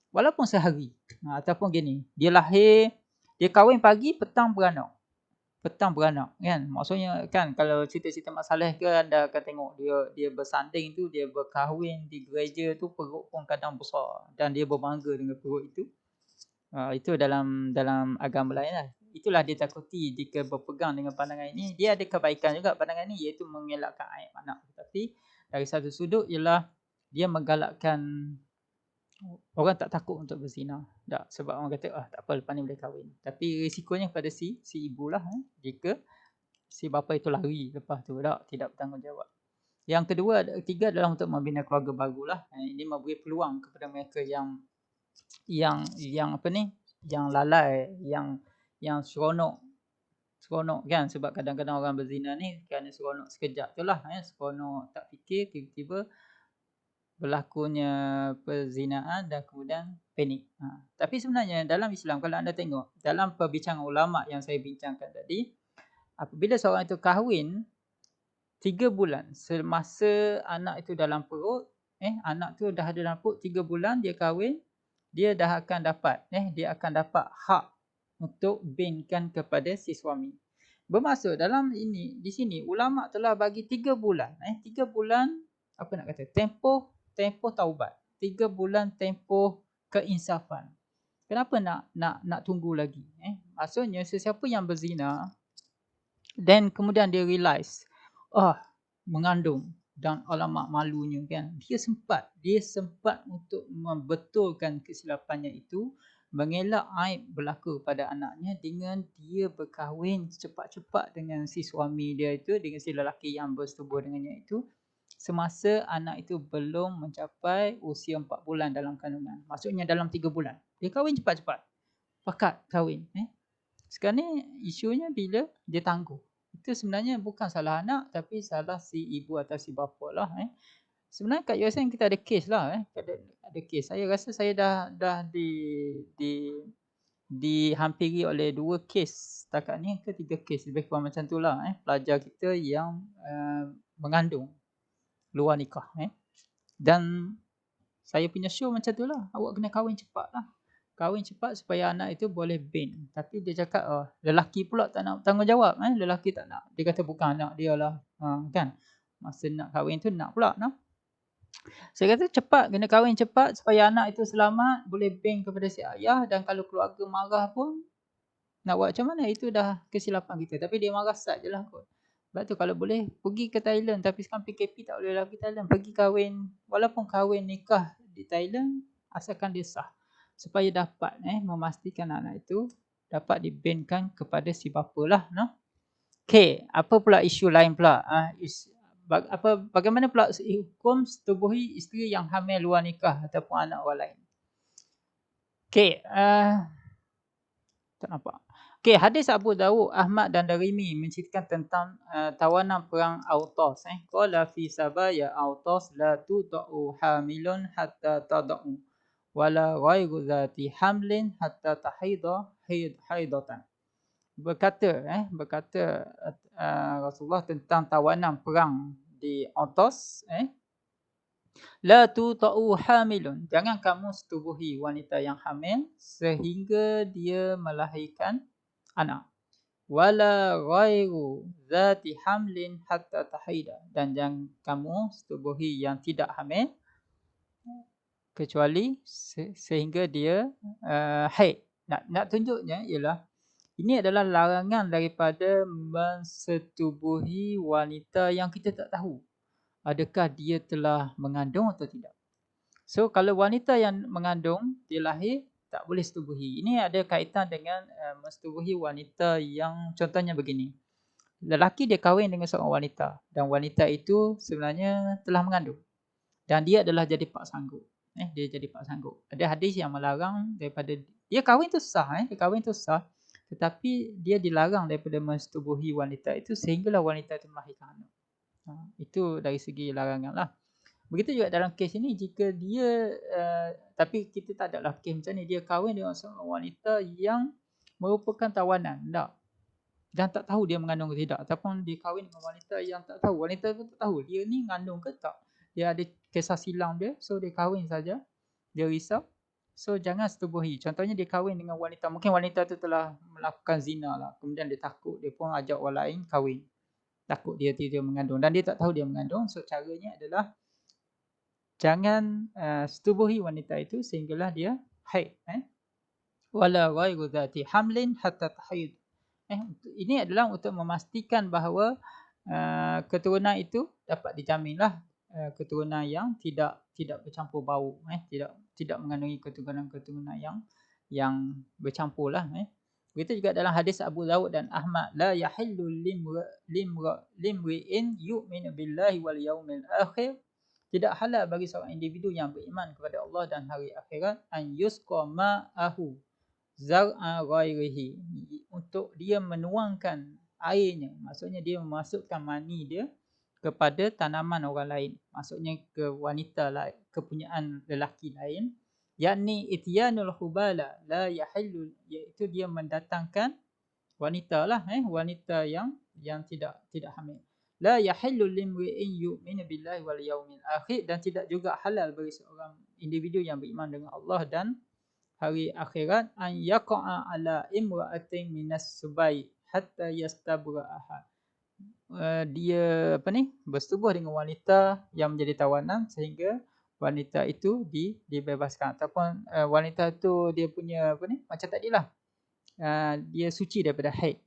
Walaupun sehari. Ataupun gini, dia lahir, dia kahwin pagi, petang beranak kan. Maksudnya kan kalau cerita-cerita Mak Saleh ke anda akan tengok dia bersanding tu, dia berkahwin di gereja tu, perut pun kadang besar dan dia berbangga dengan perut itu. Itu dalam agama lain lah. Itulah dia takuti jika berpegang dengan pandangan ini. Dia ada kebaikan juga pandangan ini, iaitu mengelakkan aib anak. Tapi dari satu sudut ialah dia menggalakkan orang tak takut untuk berzina. Tak, sebab orang kata tak apa, lepas ni boleh kahwin. Tapi risikonya pada si ibu lah jika si bapa itu lari lepas tu tidak bertanggungjawab. Yang ketiga adalah untuk membina keluarga barulah. Ini memberi peluang kepada mereka yang lalai, yang seronok kan, sebab kadang-kadang orang berzina ni kerana seronok sekejap tu lah, seronok tak fikir, tiba-tiba berlakunya perzinaan dan kemudian panik. Tapi sebenarnya dalam Islam kalau anda tengok dalam perbincangan ulama yang saya bincangkan tadi, apabila seorang itu kahwin 3 bulan semasa anak itu dalam perut, anak tu dah ada dalam perut 3 bulan dia kahwin, dia dah akan dapat hak untuk binkan kepada si suami. Bermaksud di sini ulama telah bagi 3 bulan, 3 bulan apa nak kata, tempoh taubat, 3 bulan tempoh keinsafan. Kenapa nak tunggu lagi? Maksudnya sesiapa yang berzina dan kemudian dia realise mengandung dan alamak malunya kan, dia sempat untuk membetulkan kesilapannya itu, mengelak aib berlaku pada anaknya dengan dia berkahwin cepat-cepat dengan si suami dia itu, dengan si lelaki yang bersetubuh dengannya itu, semasa anak itu belum mencapai usia 4 bulan dalam kandungan. Maksudnya dalam 3 bulan. Dia kahwin cepat-cepat. Pakat kahwin. Sekarang ni isunya bila dia tangguh. Itu sebenarnya bukan salah anak tapi salah si ibu atau si bapa lah. Sebenarnya kat USN kita ada kes lah. Ada kes. Saya rasa saya dah dihampiri oleh 2 kes setakat ni ke 3 kes. Lebih kurang macam tu lah. Pelajar kita yang mengandung luar nikah. Dan saya punya show macam tu lah. Awak kena kahwin cepat lah. Kahwin cepat supaya anak itu boleh bin. Tapi dia cakap lelaki pula tak nak tanggungjawab. Lelaki tak nak. Dia kata bukan anak dia lah. Kan. Masa nak kahwin tu nak pula. Saya kata cepat. Kena kahwin cepat supaya anak itu selamat. Boleh bin kepada si ayah. Dan kalau keluarga marah pun nak buat macam mana. Itu dah kesilapan kita. Tapi dia marah start je lah kot. Sebab tu kalau boleh pergi ke Thailand. Tapi sekarang PKP tak boleh lah pergi Thailand. Pergi kahwin. Walaupun kahwin nikah di Thailand. Asalkan dia sah. Supaya dapat memastikan anak itu dapat dibinkan kepada si bapa lah, no. Okey, apa pula isu lain pula? Bagaimana pula hukum setubuhi isteri yang hamil luar nikah ataupun anak orang lain? Okey, tak nampak. Okey, hadis Abu Dawud, Ahmad dan Darimi menceritakan tentang tawanan perang Autas. Qala fi sabaya Autas la tudau hamilun hatta tadau wala ghairu zati hamlin hatta tahida haidatan. Berkata Rasulullah tentang tawanan perang di Autas, la tuta'u hamilun. Jangan kamu setubuhi wanita yang hamil sehingga dia melahirkan anak. Wala ghairu zati hamlin hatta tahida. Dan jangan kamu setubuhi yang tidak hamil kecuali sehingga dia haid. Nak tunjuknya ialah ini adalah larangan daripada mensetubuhi wanita yang kita tak tahu adakah dia telah mengandung atau tidak. So kalau wanita yang mengandung, dia lahir, tak boleh setubuhi. Ini ada kaitan dengan mensetubuhi wanita yang contohnya begini. Lelaki dia kahwin dengan seorang wanita dan wanita itu sebenarnya telah mengandung. Dan dia adalah jadi pak sanggup. Dia jadi pak sanggup. Ada hadis yang melarang daripada dia kahwin tu sah, dia kahwin tu sah. Tetapi dia dilarang daripada mensetubuhi wanita itu sehinggalah wanita itu melahirkan anak. Itu dari segi larangan lah. Begitu juga dalam kes ini, jika dia tapi kita tak ada lah kes macam ni, dia kahwin dengan seorang wanita yang merupakan tawanan, tak, dan tak tahu dia mengandung ke tidak, ataupun dia kahwin dengan wanita yang tak tahu, wanita pun tak tahu dia ni mengandung ke tak, dia ada kisah silam dia, so dia kahwin saja, dia risau, so jangan setubuhi. Contohnya dia kahwin dengan wanita, mungkin wanita tu telah melakukan zina lah, kemudian dia takut, dia pun ajak orang lain kahwin, takut dia mengandung dan dia tak tahu dia mengandung. So caranya adalah jangan setubuhi wanita itu sehinggalah dia haid. Wala ghairu zati hamlin hatta tahid. Ini adalah untuk memastikan bahawa keturunan itu dapat dijaminlah, keturunan yang tidak bercampur bau, tidak mengandungi keturunan yang bercampurlah. Begitu juga dalam hadis Abu Dawud dan Ahmad, la yahillu limri'in yu'minu billahi wal yaumil akhir. Tidak halal bagi seorang individu yang beriman kepada Allah dan hari akhirat an yusqa ma'ahu zar'a ghairihi, untuk dia menuangkan airnya, maksudnya dia memasukkan mani dia kepada tanaman orang lain, maksudnya ke wanita lain, kepunyaan lelaki lain, yakni ityanul hubala la yahillu, iaitu dia mendatangkan wanita lah, wanita yang tidak hamil. La yahillu limri'in yu'minu billahi wal yaumil akhir, dan tidak juga halal bagi seorang individu yang beriman dengan Allah dan hari akhirat an yaqa'a ala imra'atin minas subai hatta yastabra'aha. Dia bersetubuh dengan wanita yang menjadi tawanan sehingga wanita itu dibebaskan, ataupun wanita itu dia punya macam tadilah, dia suci daripada haid.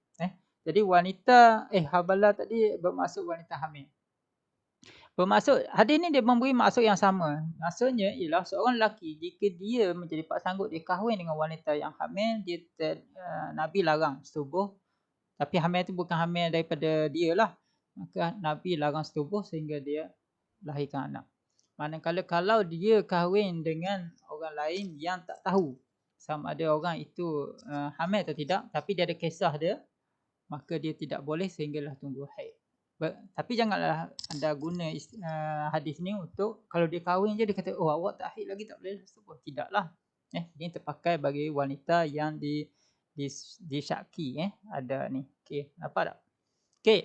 Jadi wanita habalah tadi bermaksud wanita hamil. Bermaksud hadis ni dia memberi maksud yang sama. Maksudnya ialah seorang lelaki jika dia menjadi pak sanggup, dia kahwin dengan wanita yang hamil, dia Nabi larang setubuh. Tapi hamil tu bukan hamil daripada dia lah. Maka Nabi larang setubuh sehingga dia lahirkan anak. Manakala kalau dia kahwin dengan orang lain yang tak tahu sama ada orang itu hamil atau tidak, tapi dia ada kisah dia, maka dia tidak boleh sehinggalah tunggu haid. Tapi janganlah anda guna hadis ni untuk kalau dia kahwin je dia kata oh awak tak haid lagi tak boleh setubuh. Tidaklah. Ini terpakai bagi wanita yang disyaki ada ni. Okey, nampak tak? Okey.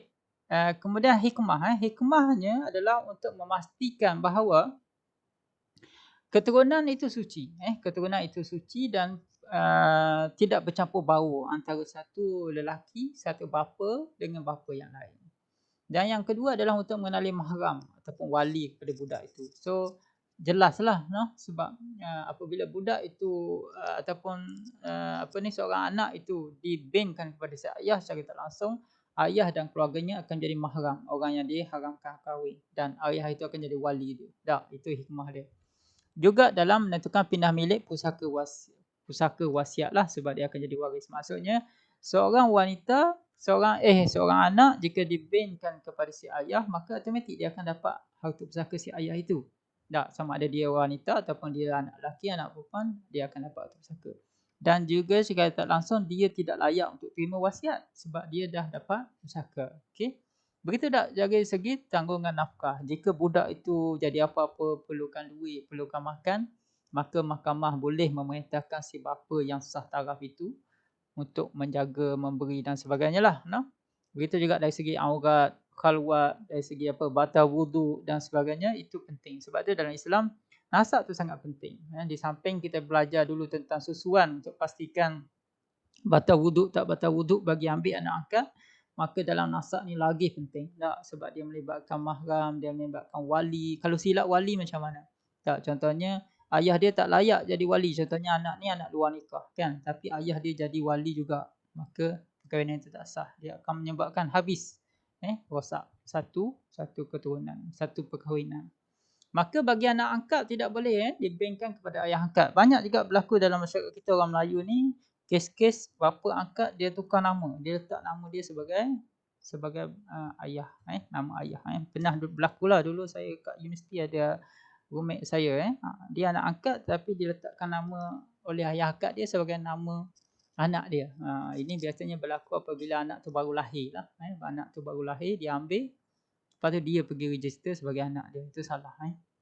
Kemudian hikmah, hikmahnya adalah untuk memastikan bahawa keturunan itu suci, keturunan itu suci dan tidak bercampur bau antara satu lelaki, satu bapa dengan bapa yang lain. Dan yang kedua adalah untuk mengenali mahram ataupun wali kepada budak itu. So jelaslah sebab apabila budak itu ataupun seorang anak itu dibinkan kepada si ayah secara tak langsung, ayah dan keluarganya akan jadi mahram orang yang diharamkan kahwin, dan ayah itu akan jadi wali dia. Itu hikmah dia. Juga dalam menentukan pindah milik pusaka pusaka wasiat lah sebab dia akan jadi waris. Maksudnya seorang wanita, seorang anak jika dibinkan kepada si ayah, maka automatik dia akan dapat harta pusaka si ayah itu. Tak, sama ada dia wanita ataupun dia anak lelaki, anak perempuan, dia akan dapat harta pusaka. Dan juga secara tak langsung dia tidak layak untuk terima wasiat sebab dia dah dapat pusaka. Okey. Begitu tak dari segi tanggungan nafkah. Jika budak itu jadi apa-apa, perlukan duit, perlukan makan, maka mahkamah boleh memerintahkan si bapa yang sah taraf itu untuk menjaga, memberi dan sebagainya lah. No? Begitu juga dari segi aurat, khalwat, dari segi batal wuduk dan sebagainya, itu penting. Sebab tu dalam Islam, nasab tu sangat penting. Di samping kita belajar dulu tentang susuan untuk pastikan batal wuduk tak batal wuduk bagi ambil anak angkat, maka dalam nasab ni lagi penting. Tak, sebab dia melibatkan mahram, dia melibatkan wali. Kalau silap wali macam mana? Tak, contohnya ayah dia tak layak jadi wali. Contohnya anak ni anak luar nikah kan, tapi ayah dia jadi wali juga, maka perkahwinan itu tak sah. Dia akan menyebabkan habis rosak satu keturunan, satu perkahwinan. Maka bagi anak angkat tidak boleh dibengkan kepada ayah angkat. Banyak juga berlaku dalam masyarakat kita orang Melayu ni, kes-kes bapa angkat dia tukar nama. Dia letak nama dia sebagai ayah, nama ayah. Pernah berlaku lah dulu saya kat universiti ada roommate saya. Dia anak angkat tapi dia letakkan nama oleh ayah angkat dia sebagai nama anak dia. Ini biasanya berlaku apabila anak tu baru lahir lah. Anak tu baru lahir, dia ambil, lepas tu dia pergi register sebagai anak dia. Itu salah.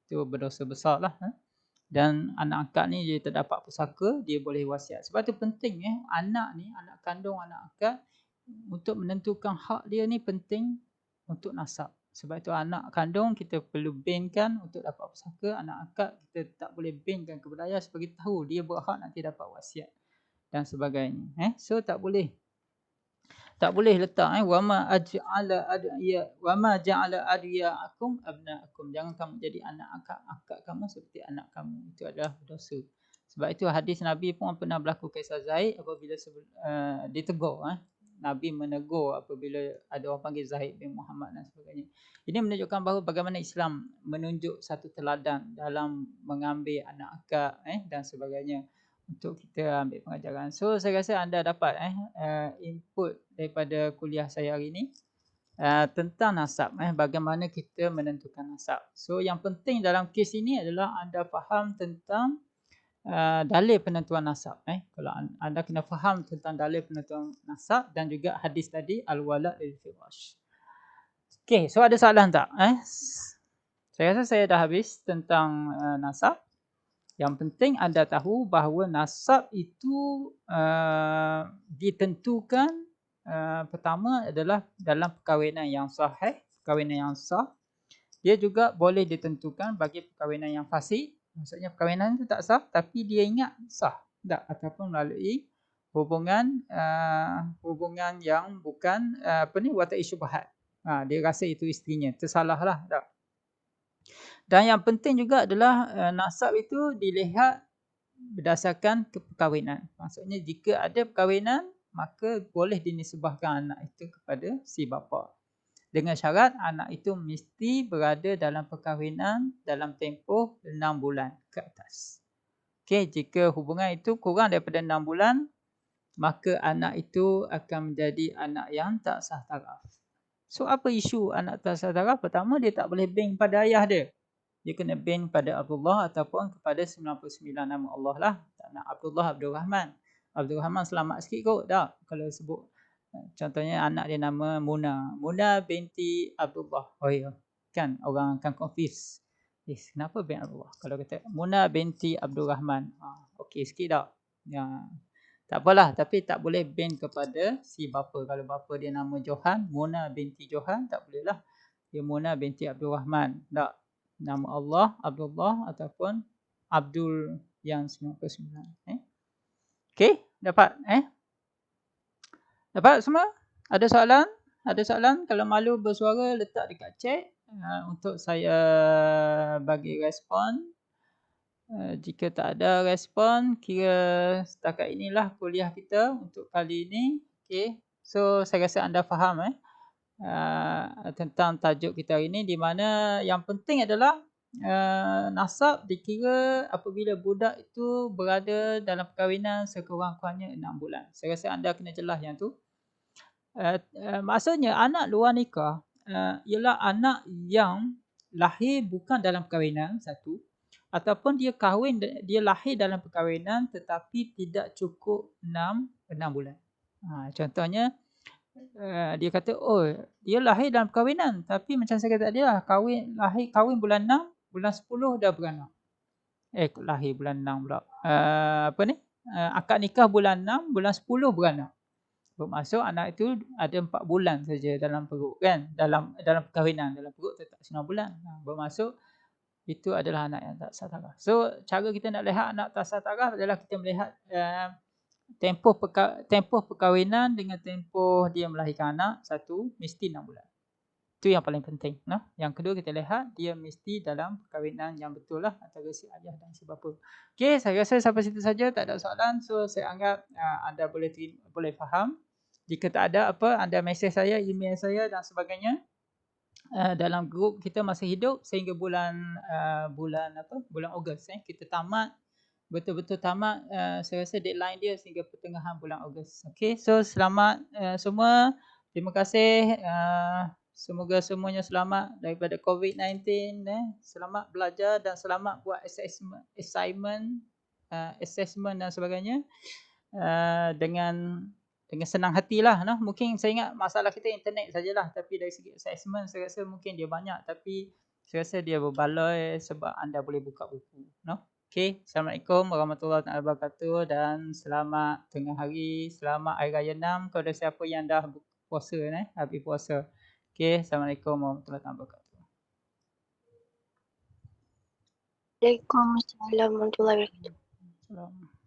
Itu berdosa besar lah. Dan anak angkat ni dia tak dapat pusaka, dia boleh wasiat. Sebab tu penting anak ni, anak kandung, anak angkat, untuk menentukan hak dia ni penting untuk nasab. Sebab itu anak kandung kita perlu binkan untuk dapat pusaka. Anak angkat kita tak boleh binkan kepada ayah sebagai tahu dia berhak nanti dapat wasiat dan sebagainya. So tak boleh letak wama ja'ala adiyaakum abnaakum. Jangan kamu jadi anak angkat kamu seperti anak kamu. Itu adalah dosa. Sebab itu hadis Nabi pun pernah berlaku kisah Zaid apabila ditegur. Nabi menegur apabila ada orang panggil Zaid bin Muhammad dan sebagainya. Ini menunjukkan bahawa bagaimana Islam menunjuk satu teladan dalam mengambil anak angkat dan sebagainya untuk kita ambil pengajaran. So saya rasa anda dapat input daripada kuliah saya hari ini tentang nasab, bagaimana kita menentukan nasab. So yang penting dalam kes ini adalah anda faham tentang dalil penentuan nasab. Kalau anda kena faham tentang dalil penentuan nasab dan juga hadis tadi al-wala' lil firash. Okey, so ada soalan tak? Saya rasa saya dah habis tentang nasab. Yang penting anda tahu bahawa nasab itu ditentukan pertama adalah dalam perkahwinan yang sahih, perkahwinan yang sah. Dia juga boleh ditentukan bagi perkahwinan yang fasik. Maksudnya perkahwinan itu tak sah tapi dia ingat sah. Tak, ataupun melalui hubungan yang bukan wata'i syubhat. Dia rasa itu isterinya. Tersalahlah. Tak. Dan yang penting juga adalah nasab itu dilihat berdasarkan perkahwinan. Maksudnya jika ada perkahwinan, maka boleh dinisbahkan anak itu kepada si bapa. Dengan syarat anak itu mesti berada dalam perkahwinan dalam tempoh 6 bulan ke atas. Okey, jika hubungan itu kurang daripada 6 bulan, maka anak itu akan menjadi anak yang tak sah taraf. So apa isu anak tak sah taraf? Pertama, dia tak boleh bank pada ayah dia. Dia kena ban pada Abdullah ataupun kepada 99 nama Allah lah. Tak nak Abdullah, Abdul Rahman. Abdul Rahman selamat sikit kot. Tak. Kalau sebut contohnya anak dia nama Muna. Muna binti Abdullah. Oh ya. Kan orang akan confuse. Kenapa bin Abdullah? Kalau kata Muna binti Abdul Rahman. Okey sikit tak? Ya. Tak apalah. Tapi tak boleh ban kepada si bapa. Kalau bapa dia nama Johan, Muna binti Johan, tak boleh lah. Dia Muna binti Abdul Rahman. Tak. Nama Allah, Abdullah ataupun Abdul yang 99. Okey, dapat Dapat semua? Ada soalan? Ada soalan? Kalau malu bersuara letak dekat chat untuk saya bagi respon. Jika tak ada respon, kira setakat inilah kuliah kita untuk kali ini. Okey. So saya rasa anda faham tentang tajuk kita hari ini, di mana yang penting adalah nasab dikira apabila budak itu berada dalam perkahwinan sekurang-kurangnya 6 bulan. Saya rasa anda kena jelas yang tu. Maksudnya anak luar nikah, ialah anak yang lahir bukan dalam perkahwinan, satu, ataupun dia lahir dalam perkahwinan tetapi tidak cukup 6 bulan. Contohnya, dia kata, "Oh, dia lahir dalam perkahwinan, tapi macam saya kata tadi lah, kahwin bulan 6, bulan 10 dah beranak." Lahir bulan 6 pula. Akad nikah bulan 6, bulan 10 beranak. Bermaksud anak itu ada 4 bulan saja dalam perut kan, dalam perkahwinan, dalam perut tetap 9 bulan. Bermaksud itu adalah anak yang tak sah taraf. So, cara kita nak lihat anak tak sah taraf adalah kita melihat tempoh perkahwinan dengan tempoh dia melahirkan anak, satu, mesti 6 bulan. Itu yang paling penting. Yang kedua kita lihat dia mesti dalam perkahwinan yang betul lah antara si ayah dan si bapa. Okey, saya rasa sampai situ saja, tak ada soalan. So, saya anggap anda boleh faham. Jika tak ada apa, anda mesej saya, email saya dan sebagainya. Dalam grup kita masih hidup sehingga bulan Ogos. Kita tamat, betul-betul tamat, saya rasa deadline dia sehingga pertengahan bulan Ogos. Okey, so selamat semua. Terima kasih. Semoga semuanya selamat daripada COVID-19. Selamat belajar dan selamat buat assessment dan sebagainya. Dengan senang hatilah. Mungkin saya ingat masalah kita internet sajalah, tapi dari segi assessment saya rasa mungkin dia banyak, tapi saya rasa dia berbaloi sebab anda boleh buka buku. Okey, Assalamualaikum warahmatullahi wabarakatuh dan selamat tengah hari, selamat Hari Raya 6 kepada siapa yang dah puasa, habis puasa. Okey, Assalamualaikum warahmatullahi wabarakatuh. Waalaikumsalam warahmatullahi wabarakatuh. Salam.